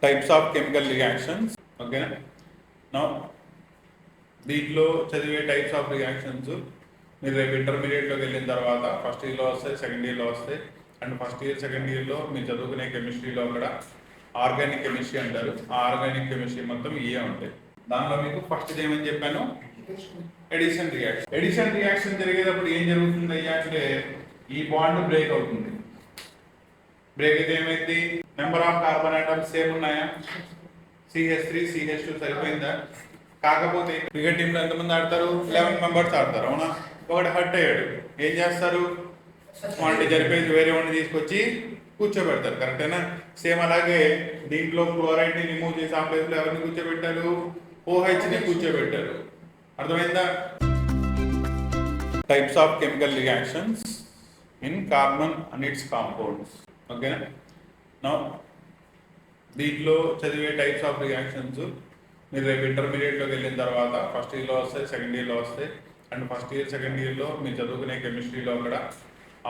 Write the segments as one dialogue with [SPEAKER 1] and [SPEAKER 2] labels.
[SPEAKER 1] Types of chemical reactions. ఓకేనా? Now దీంట్లో చదివే టైప్స్ ఆఫ్ రియాక్షన్స్ మీరు రేపు ఇంటర్మీడియట్లోకి వెళ్ళిన తర్వాత ఫస్ట్ ఇయర్లో వస్తాయి, సెకండ్ ఇయర్లో వస్తాయి. అండ్ ఫస్ట్ ఇయర్ సెకండ్ ఇయర్లో మీరు చదువుకునే కెమిస్ట్రీలో కూడా ఆర్గానిక్ కెమిస్ట్రీ అంటారు. ఆ ఆర్గానిక్ కెమిస్ట్రీ మొత్తం ఇవే ఉంటాయి. దానిలో మీకు ఫస్ట్ ఏమని చెప్పాను, ఎడిషన్ రియాక్షన్. ఎడిషన్ రియాక్షన్ జరిగేటప్పుడు ఏం జరుగుతుంది అయ్యా అంటే ఈ బాండ్ బ్రేక్ అవుతుంది. బ్రేక్ అయితే ఏమైంది, number of carbon atoms same ఉన్నాయా, CH3 CH2 సరిపోయిందా? కాకపోతే క్రికెట్ టీంలో ఎంతమంది ఆడతారు, 11 మెంబర్స్ ఆడతారు. అవునా? ఒకటి హర్ట్ అయ్యాడు, ఏం చేస్తారు, వాడిని జరిపేసి వేరే వాడిని తీసుకొచ్చి కూర్చోబెడతారు. కరెక్టేనా? సేమ్ అలాగే దీంట్లో క్లోరైడ్ని రిమూవ్ చేసి ఆ ప్లేస్లో ఎవరిని కూర్చోబెట్టారు, OHని కూర్చోబెట్టారు. అర్థమైందా? Types of chemical reactions in carbon and it's compounds. ఓకేనా? నౌ దీంట్లో చదివే టైప్స్ ఆఫ్ రియాక్షన్స్ మీరు రేపు ఇంటర్మీడియట్లోకి వెళ్ళిన తర్వాత ఫస్ట్ ఇయర్లో వస్తాయి, సెకండ్ ఇయర్లో వస్తాయి. అండ్ ఫస్ట్ ఇయర్ సెకండ్ ఇయర్లో మీరు చదువుకునే కెమిస్ట్రీలో కూడా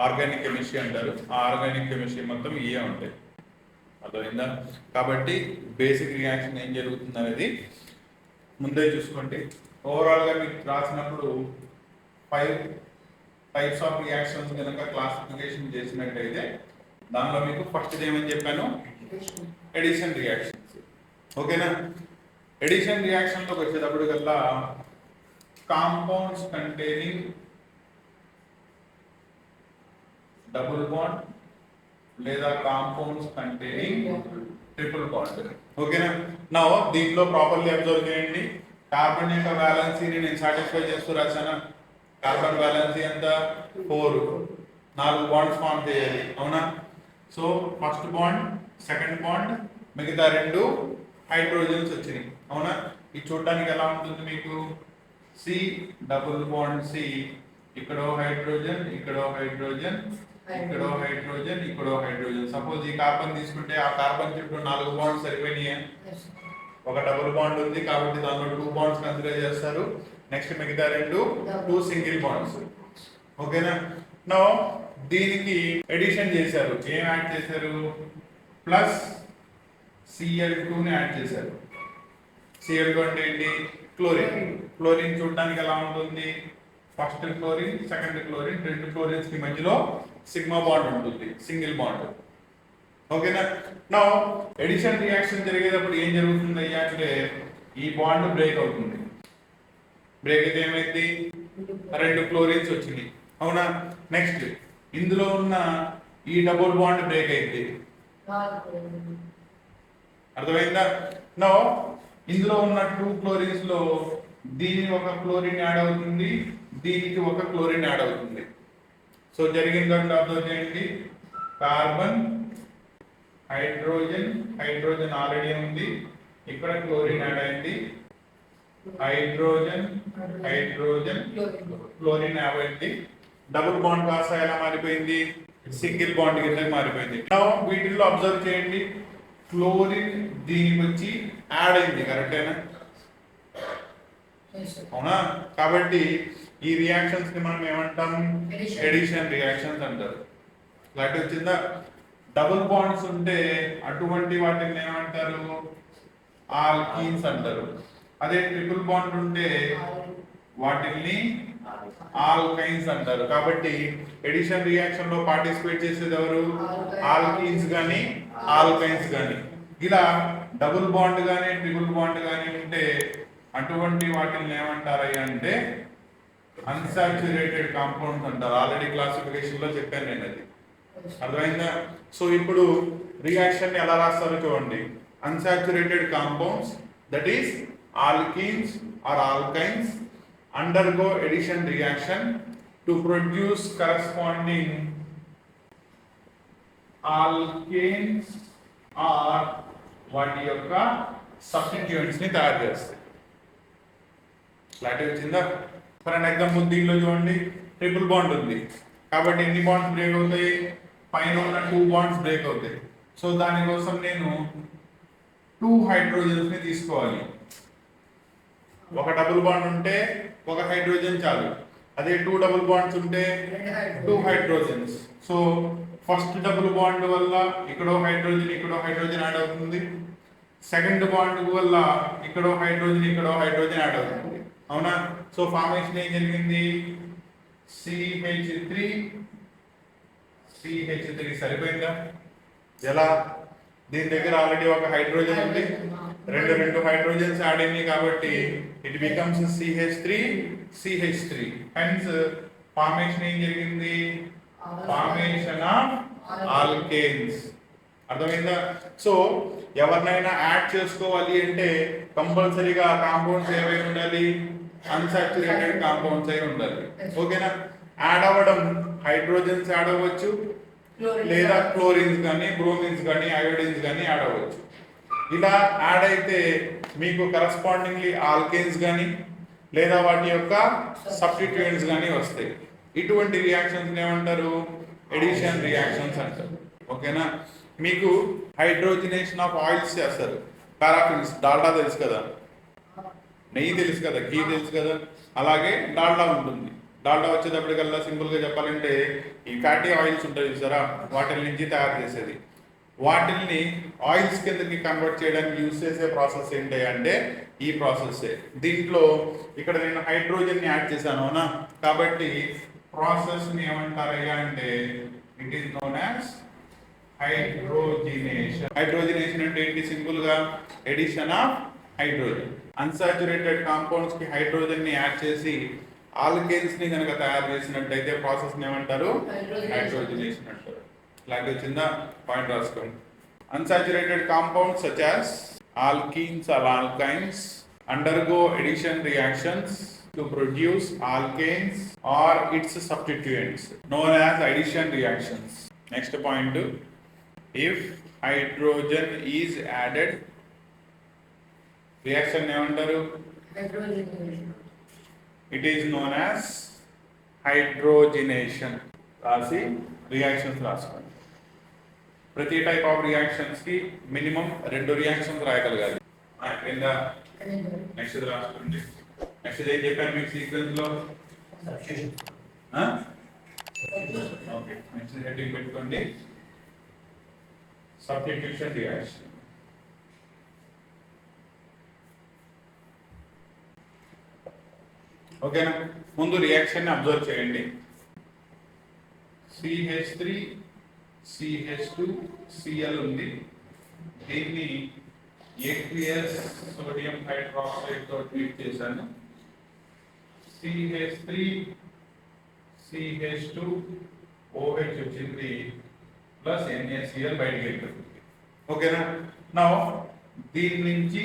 [SPEAKER 1] ఆర్గానిక్ కెమిస్ట్రీ అంటారు. ఆ ఆర్గానిక్ కెమిస్ట్రీ మొత్తం ఇవే ఉంటాయి. అర్థమైందా? కాబట్టి బేసిక్ రియాక్షన్ ఏం జరుగుతుంది అనేది ముందే చూసుకోండి. ఓవరాల్గా మీకు రాసినప్పుడు 5 టైప్స్ ఆఫ్ రియాక్షన్స్ కనుక క్లాసిఫికేషన్ చేసినట్టయితే దానిలో మీకు ఫస్ట్ ఏమని చెప్పాను, ఎడిషన్ రియాక్షన్స్. ఓకేనా? ఎడిషన్ రియాక్షన్లోకి వచ్చేటప్పుడు కల్లా కాంపౌండ్స్ కంటైనింగ్ డబుల్ బాండ్ లేదా కాంపౌండ్స్ కంటైనింగ్ ట్రిపుల్ బాండ్. ఓకేనా? నా దీంట్లో ప్రాపర్లీ అబ్జర్వ్ చేయండి. కార్బన్ యొక్క వ్యాలెన్సీని నేను సాటిస్ఫై చేస్తూ రాశాను. కార్బన్ వ్యాలెన్సీ ఎంత, 4. 4 బాండ్స్ ఫామ్ చేయాలి. అవునా? So first bond, second bond, మిగతా 2 హైడ్రోజన్స్ వచ్చినాయి. అవునా? ఇది చూడడానికి ఎలా ఉంటుంది మీకు, C డబుల్ బాండ్ C, ఇక్కడో హైడ్రోజన్, ఇక్కడో హైడ్రోజన్, ఇక్కడో హైడ్రోజన్, ఇక్కడో హైడ్రోజన్. సపోజ్ ఈ కార్బన్ తీసుకుంటే ఆ కార్బన్ చుట్టూ 4 బాండ్స్ సరిపోయినాయి. ఒక డబుల్ బాండ్ ఉంది కాబట్టి దానిలో 2 బాండ్స్ కన్సిడర్ చేస్తారు. నెక్స్ట్ మిగతా 2 సింగిల్ బాండ్స్. ఓకేనా? నౌ దీనికి ఎడిషన్ చేశారు. ఏం యాడ్ చేశారు, ప్లస్ Cl2ని యాడ్ చేశారు. Cl2 అంటే ఏంటి, క్లోరిన్. క్లోరిన్ చూడడానికి ఎలా ఉంటుంది, first chlorine, second chlorine, 2 chlorines కి మధ్యలో సిగ్మా బాండ్ ఉంటుంది, సింగిల్ బాండ్. ఓకేనా? నౌ ఎడిషన్ రియాక్షన్ జరిగేటప్పుడు ఏం జరుగుతుంది అయ్యా అంటే ఈ బాండ్ బ్రేక్ అవుతుంది. బ్రేక్ అయితే ఏమైంది, 2 క్లోరిన్స్ వచ్చినాయి. అవునా? నెక్స్ట్ ఇందులో ఉన్న ఈ డబుల్ బాండ్ బ్రేక్ అయింది. అర్థమైందా? నో ఇందులో ఉన్న 2 క్లోరిన్స్ లో దీనికి ఒక క్లోరిన్ యాడ్ అవుతుంది, దీనికి ఒక క్లోరిన్ యాడ్ అవుతుంది. సో జరిగిందంటే అబ్జర్వ్ చేయండి, కార్బన్, హైడ్రోజన్, హైడ్రోజన్ ఆల్రెడీ ఉంది, ఇక్కడ క్లోరిన్ యాడ్ అయింది, హైడ్రోజన్, హైడ్రోజన్, క్లోరిన్ యాడ్ అయింది. డబుల్ బాండ్ కాస్త ఎలా మారిపోయింది, సింగిల్ బాండ్ కింద మారిపోయింది. వీటిల్లో అబ్జర్వ్ చేయండి, క్లోరిన్ దీనికి వచ్చి యాడ్ అయింది. కరెక్టేనా? అవునా? కాబట్టి ఈ రియాక్షన్స్ ని మనం ఏమంటాం, ఎడిషన్ రియాక్షన్స్ అంటారు. క్లారిటీ వచ్చిందా? డబుల్ బాండ్స్ ఉంటే అటువంటి వాటిని ఏమంటారు, ఆల్కీన్స్ అంటారు. అదే ట్రిపుల్ బాండ్ ఉంటే వాటిని ఆల్కైన్స్ అంటారు. కాబట్టి ఎడిషన్ రియాక్షన్ లో పార్టిసిపేట్ చేసేది ఎవరు, ఆల్కీన్స్ గాని ఆల్కైన్స్ గాని. ఇలా డబుల్ బాండ్ గాని ట్రిపుల్ బాండ్ గాని ఉంటే అటువంటి వాటిని ఏమంటారు అంటే అన్సాచురేటెడ్ కాంపౌండ్స్ అంటారు. ఆల్రెడీ క్లాసిఫికేషన్ లో చెప్పాను నేను అది. అర్థమైందా? సో ఇప్పుడు రియాక్షన్ ఎలా రాస్తారో చూడండి. Unsaturated compounds that is alkenes or alkynes undergo addition reaction to produce corresponding alkanes or వాటి యొక్క సబ్స్టిట్యూయెంట్స్ ని తయారు చేస్తాయి. క్లారిటీ వచ్చిందా? ఫర్ అన్ ఎగ్జాంపుల్ దీనిలో చూడండి, ట్రిపుల్ బాండ్ ఉంది కాబట్టి ఎన్ని బాండ్స్ బ్రేక్ అవుతాయి, పైన ఉన్న 2 బాండ్స్ బ్రేక్ అవుతాయి. సో దానికోసం నేను 2 హైడ్రోజన్స్ ని తీసుకోవాలి. ఒక డబుల్ బాండ్ ఉంటే ఒక హైడ్రోజన్ చాలు, అదే 2 డబుల్ బాండ్స్ ఉంటే 2 hydrogens. So first double bond వల్ల ఇక్కడో హైడ్రోజన్ యాడ్ అవుతుంది, సెకండ్ బాండ్ వల్ల ఇక్కడో హైడ్రోజన్ యాడ్ అవుతుంది, అవునా? సో ఫార్మేషన్ ఏం జరిగింది? CH3 సరిపోయిందా? ఎలా? దీని దగ్గర ఆల్రెడీ ఒక హైడ్రోజన్ ఉంది, రెండు హైడ్రోజన్స్ యాడ్ అయినాయి కాబట్టి it becomes CH3 hence formation ఏం జరిగింది? Formation of alkanes. అర్థమైందా? సో ఎవరినైనా యాడ్ చేసుకోవాలి అంటే కంపల్సరీగా కాంపౌండ్స్ ఏవై ఉండాలి? అన్సాచురేటెడ్ కాంపౌండ్స్ అయి ఉండాలి, ఓకేనా? యాడ్ అవ్వడం హైడ్రోజన్స్ యాడ్ అవ్వచ్చు, లేదా క్లోరిన్స్ కానీ బ్రోమిన్స్ కానీ అయోడిన్స్ కానీ యాడ్ అవ్వచ్చు. ఇలా యాడ్ అయితే మీకు కరస్పాండింగ్లీ ఆల్కేన్స్ కానీ లేదా వాటి యొక్క సబ్స్టిట్యూయెంట్స్ కానీ వస్తాయి. ఇటువంటి రియాక్షన్స్ ఏమంటారు? ఎడిషన్ రియాక్షన్స్ అంటారు, ఓకేనా? మీకు హైడ్రోజనేషన్ ఆఫ్ ఆయిల్స్ చేస్తారు. పారాఫిన్స్, డాల్డా తెలుసు కదా, నెయ్యి తెలుసు కదా, ఘీ తెలుసు కదా, అలాగే డాల్డా ఉంటుంది. డాల్డా వచ్చేటప్పటికల్లా సింపుల్గా చెప్పాలంటే ఈ ఫ్యాటీ ఆయిల్స్ ఉంటాయి చూసారా, వాటి నుంచి తయారు చేసేది. వాటిల్ని ఆయిల్స్ కిందకి కన్వర్ట్ చేయడానికి యూజ్ చేసే ప్రాసెస్ ఏంటి అంటే ఈ ప్రాసెస్సే. దీంట్లో ఇక్కడ నేను హైడ్రోజన్ని యాడ్ చేశాను, అవునా? కాబట్టి ప్రాసెస్ని ఏమంటారయ్యా అంటే it is known as hydrogenation. Hydrogenation అంటే ఏంటి? సింపుల్ గా addition of hydrogen. Unsaturated compounds కి హైడ్రోజన్ ని యాడ్ చేసి ఆల్కేన్స్ ని కనుక తయారు చేసినట్టయితే ప్రాసెస్ ఏమంటారు? హైడ్రోజినేషన్ అంటారు. ఇలాగే వచ్చిందా? పాయింట్ రాసుకోండి. Unsaturated compounds such as alkenes or alkynes undergo addition reactions to produce alkanes or its substituents known as addition reactions. Next point, if hydrogen is added, reaction ఏమంటారు? It is known as hydrogenation. రాసి reactions రాసుకోండి. ప్రతి type of reactions కి minimum 2 reactions రాయగలగాలి. Next రాసుకోండి. Next ఏం చెప్పాను మీకు sequence లో? ఓకే, నెక్స్ట్ హెడ్డింగ్ పెట్టుకోండి, సబ్స్టిట్యూషన్ రియాక్షన్. ఓకేనా? ముందు రియాక్షన్ ని అబ్జర్వ్ చేయండి. CH3 CH2 Cl ఉంది. దీన్ని aqueous సోడియం హైడ్రాక్సైడ్ తో ట్రీట్ చేశాను. CH3 CH2 OH వచ్చింది ప్లస్ NaCl బయటికి వెళ్ళిపోతుంది, ఓకేనా? నౌ దీని నుంచి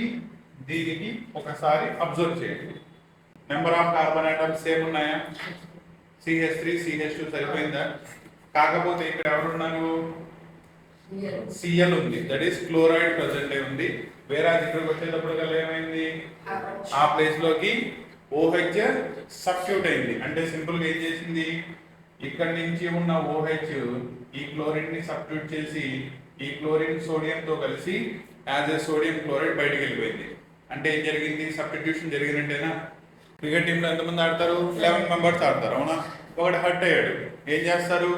[SPEAKER 1] దీనికి ఒకసారి అబ్జర్వ్ చేయండి. Number of carbon atoms same ఉన్నాయా? CH3 CH2 సరిపోయిందా? కాకపోతే ఇక్కడ ఎవరున్నారు? Cl ఉంది, దట్ ఈస్ క్లోరైడ్ ప్రెసెంట్ అయి ఉంది. వేరే ఇక్కడికి వచ్చేటప్పుడు కల్లా ఏమైంది? ఆ ప్లేస్ లోకి OH సబ్స్టిట్యూట్ అయింది. అంటే సింపుల్ గా ఏం చేసింది? ఇక్కడ నుంచి ఉన్న OH ఈ క్లోరిన్ ని సబ్స్టిట్యూట్ చేసి ఈ క్లోరిన్ సోడియం తో కలిసి యాజ్ ఏ సోడియం క్లోరైడ్ బయటికి వెళ్ళిపోయింది. అంటే ఏం జరిగింది? సబ్స్టిట్యూషన్ జరిగినట్టేనా? క్రికెట్ టీంలో ఎంతమంది ఆడతారు? 11 మెంబర్స్ ఆడతారు, అవునా? ఒకటి హర్ట్ అయ్యాడు, ఏం చేస్తారు?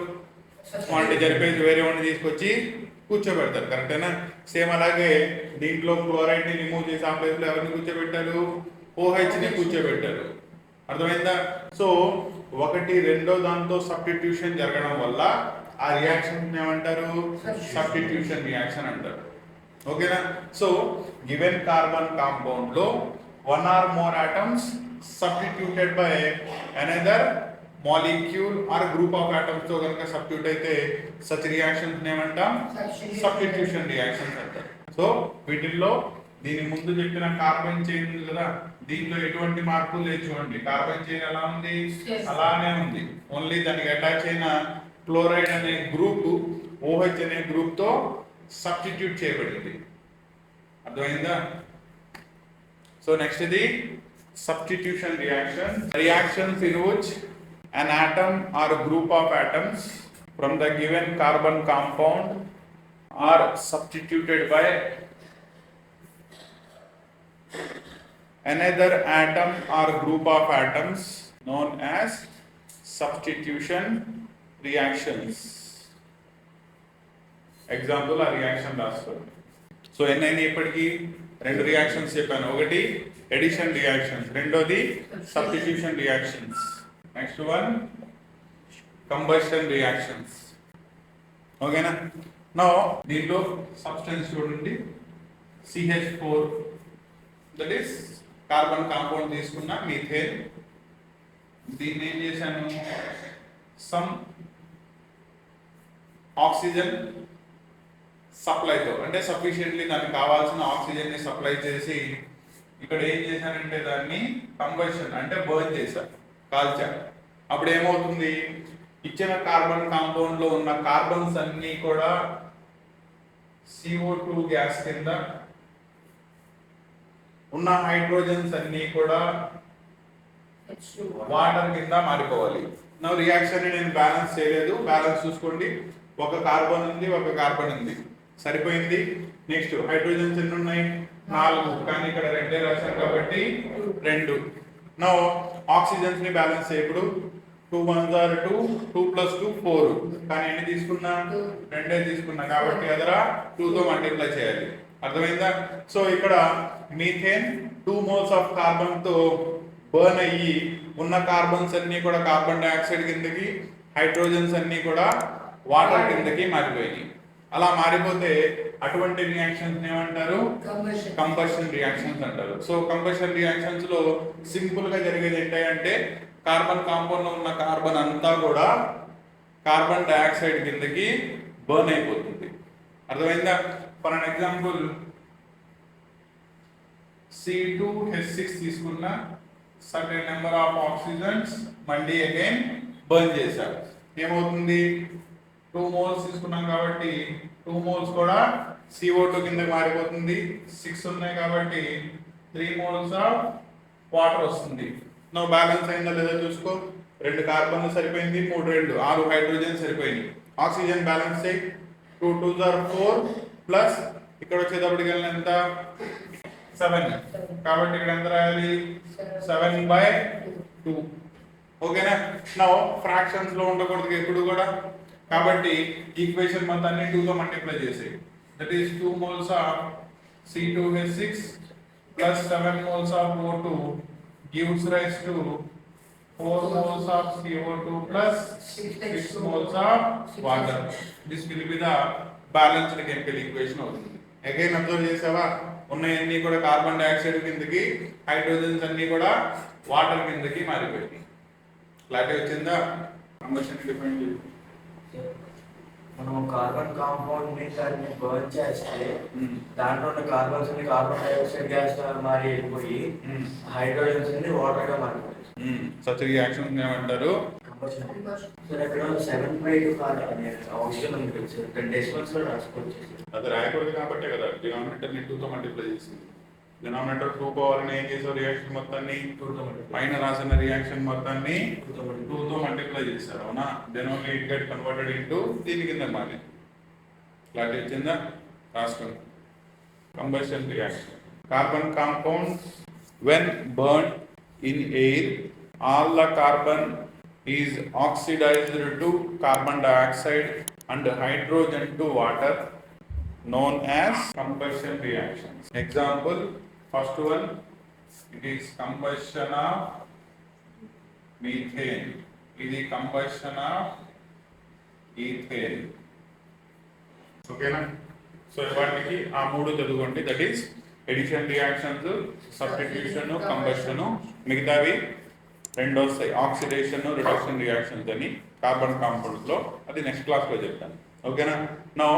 [SPEAKER 1] వాడిని జరిపేసి వేరే వాడిని తీసుకొచ్చి కూర్చోబెడతారు, కరెక్టేనా? సేమ్ అలాగే దీంట్లో క్లోరైడ్ ని రిమూవ్ చేసి ఆ ప్లేస్ లో ఎవరిని కూర్చోబెట్టారు? OH ని కూర్చోబెట్టారు. అర్థమైందా? సో ఒకటి రెండో దాంతో సబ్స్టిట్యూషన్ జరగడం వల్ల ఆ రియాక్షన్ ఏమంటారు? సబ్స్టిట్యూషన్ రియాక్షన్ అంటారు, ఓకేనా? సో గివెన్ కార్బన్ కాంపౌండ్ లో 1 or more atoms substituted by another molecule or group of atoms తో కనుక సబ్స్టిట్యూట్ అయితే such reactions ఏమంటాం? సబ్స్టిట్యూషన్ రియాక్షన్స్ అంటారు. సో వీటిల్లో దీని ముందు చెప్పిన కార్బన్ చైన్ ఉంది కదా, దీంట్లో ఎటువంటి మార్పు లేదు. చూడండి, కార్బన్ చైన్ ఎలా ఉంది? అలానే ఉంది. ఓన్లీ దానికి అటాచ్ అయిన క్లోరైడ్ అనే గ్రూప్ OH అనే గ్రూప్ తో సబ్స్టిట్యూట్ చేయబడింది. అర్థమైందా? సో నెక్స్ట్ ఇది substitution reactions in which an atom or a group of atoms from the given carbon compound are substituted by another atom or group of atoms known as substitution reactions. Example, a reaction రాసుకోండి. So ఎన్నైనా ఇప్పటికీ 2 reactions చెప్పాను. ఒకటి addition reactions, రెండోది substitution reactions, next one combustion reactions. ఓకేనా? No దీంట్లో substance చూడండి, CH4 that is carbon compound తీసుకున్న మీథేన్. దీన్ని ఏం చేశాను, సమ్ ఆక్సిజన్ సప్లైతో, అంటే సఫిషియెంట్లీ దానికి కావాల్సిన ఆక్సిజన్ని సప్లై చేసి ఇక్కడ ఏం చేశానంటే దాన్ని కంబషన్ అంటే బర్న్ చేశాను, కాల్చాను. అప్పుడు ఏమవుతుంది, ఇచ్చిన కార్బన్ కాంపౌండ్ లో ఉన్న కార్బన్స్ అన్ని కూడా CO2 గ్యాస్ కింద, ఉన్న హైడ్రోజన్స్ అన్ని కూడా వాటర్ కింద మారిపోవాలి. నా రియాక్షన్ నేను బ్యాలెన్స్ చేయలేదు, బ్యాలెన్స్ చూసుకోండి. ఒక కార్బన్ ఉంది, ఒక కార్బన్ ఉంది, సరిపోయింది. నెక్స్ట్ హైడ్రోజన్స్ ఎన్ని ఉన్నాయి, 4, కానీ ఇక్కడ 2 రాశాను కాబట్టి 2. నా ఆక్సిజన్స్ ని బ్యాలెన్స్ చేయ, ఇప్పుడు 2 1s are 2, 2 + 2 4, కానీ ఎన్ని తీసుకున్నా, 2 తీసుకున్నా కాబట్టి అదరా 2 తో మల్టిప్లై చేయాలి. అర్థమైందా? సో ఇక్కడ మీథేన్ 2 moles ఆఫ్ కార్బన్ తో బర్న్ అయ్యి ఉన్న కార్బన్స్ అన్ని కూడా కార్బన్ డైఆక్సైడ్ కిందకి, హైడ్రోజన్స్ అన్ని కూడా వాటర్ కిందకి మారిపోయినాయి. అలా మారిపోతే అటువంటి రియాక్షన్స్ ఏమంటారు, కంబషన్ రియాక్షన్స్ అంటారు. సో కంబషన్ రియాక్షన్స్ లో సింపుల్ గా జరిగేది ఏంటంటే కార్బన్ కాంపౌండ్ లో ఉన్న కార్బన్ అంతా కూడా కార్బన్ డైఆక్సైడ్ కిందకి బర్న్ అయిపోతుంది. అర్థమైందా? ఫర్ అన్ ఎగ్జాంపుల్ C2H6 తీసుకున్న సర్టెన్ నెంబర్ ఆఫ్ ఆక్సిజన్స్ మళ్ళీ అగైన్ బర్న్ చేశారు. ఏమవుతుంది, 2 moles తీసుకున్నాం కాబట్టి 2 moles కూడా CO2 కిందకి మారిపోతుంది. 6 ఉన్నాయి కాబట్టి 3 moles ఆఫ్ వాటర్ వస్తుంది. నో బ్యాలెన్స్ అయిందా లేదా చూసుకో, 2 కార్బన్లు సరిపోయింది, 3 2 6 హైడ్రోజన్ సరిపోయింది. ఆక్సిజన్ బ్యాలెన్స్ చేయి, 2 2s are 4 ప్లస్ ఇక్కడ వచ్చేటప్పటికి ఎంత 7, కాబట్టి ఇక్కడ ఎంత రాయాలి, 7/2. ఓకేనా? నో ఫ్రాక్షన్స్ లో ఉండకూడదు ఎప్పుడు కూడా, కాబట్టి ఈక్వేషన్ మొత్తాన్ని 2 తో మల్టిప్లై చేసేయి. That is 2 moles of C2H6 plus 7 moles of O2 gives rise to 4 moles of CO2 plus 6 moles of water. This will be the balanced chemical equation అవుతుంది. అగైన్ అబ్జర్వ్ చేసావా, ఉన్నవన్నీ కూడా కార్బన్ డైఆక్సైడ్ కిందకి, hydrogens అన్ని కూడా water కిందకి మారిపోయింది. Clarity వచ్చిందా? కంబషన్ డిఫైన్ చేయండి.
[SPEAKER 2] మనం కార్బన్ కాంపౌండ్ ని దాన్ని బర్న్ చేస్తే దాంట్లో ఉన్న కార్బన్స్ ని కార్బన్ డైఆక్సైడ్ గ్యాస్ గా మారి వెళ్ళిపోయి హైడ్రోజన్స్ ని వాటర్ గా మారిపోయి
[SPEAKER 1] సచ్ రియాక్షన్ ఏమంటారు,
[SPEAKER 2] సార్ అక్కడ 7/2 ఆక్సిజన్ ఉంది సార్, 10 డెసిమల్స్ లో రాసుకోవచ్చు.
[SPEAKER 1] అది రాయకూడదు కాబట్టి కదా డినామినేటర్ ని 2 తో మల్టిప్లై చేసింది. డినామినేటర్ 2 పవర్ ని ఏం చేసావు, రియాక్షన్ మొత్తాన్ని పైన రాసిన రియాక్షన్ మొత్తాన్ని 2 తో మల్టిప్లై చేశారు. అవునా? Then only it get converted into దీని కింద మారి. క్లారిటీ వచ్చిందా? రాసుకోండి. Combustion reaction, carbon compounds when burned in air, all the carbon is oxidized to carbon dioxide and hydrogen to water, known as combustion reactions. Example, first one, it is combustion of methane. It is combustion of ethane. Okay na? So వాటికి ఆ 3 చదువుకోండి. That is addition reactions, substitution, combustion. మిగతావి 2 వస్తాయి, oxidation, reduction reactions అని carbon compounds లో. అది next class లో చెప్తాను. ఓకేనా? Now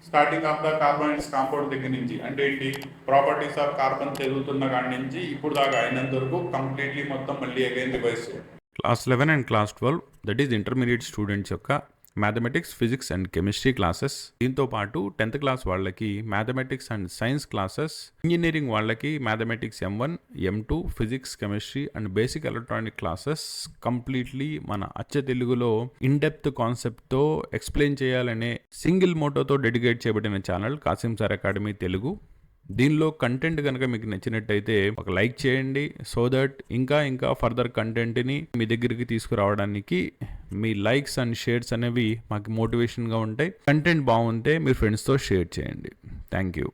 [SPEAKER 1] starting of the carbon compound దగ్గర నుంచి, అంటే ఏంటి, ప్రాపర్టీస్ ఆఫ్ కార్బన్ చదువుతున్న కాడి నుంచి ఇప్పుడు దాకా అయినంత వరకు కంప్లీట్లీ మొత్తం మళ్ళీ అగైన్ రివైజ్ చేయాలి.
[SPEAKER 3] Class 11 and class 12 that is intermediate students యొక్క mathematics, physics and chemistry classes. దీంతో పాటు 10th క్లాస్ వాళ్ళకి mathematics and science classes, engineering వాళ్ళకి mathematics M1, M2, physics, chemistry and basic electronic classes completely మన అచ్చ తెలుగులో in depth కాన్సెప్ట్తో explain చేయాలనే సింగిల్ మోటోతో డెడికేట్ చేయబడిన channel Kasim sir academy Telugu. దీనిలో కంటెంట్ కనుక మీకు నచ్చినట్టయితే ఒక లైక్ చేయండి, సో దట్ ఇంకా ఫర్దర్ కంటెంట్ని మీ దగ్గరికి తీసుకురావడానికి మీ లైక్స్ అండ్ షేర్స్ అనేవి మాకు మోటివేషన్గా ఉంటాయి. కంటెంట్ బాగుంటే మీ ఫ్రెండ్స్తో షేర్ చేయండి. Thank you.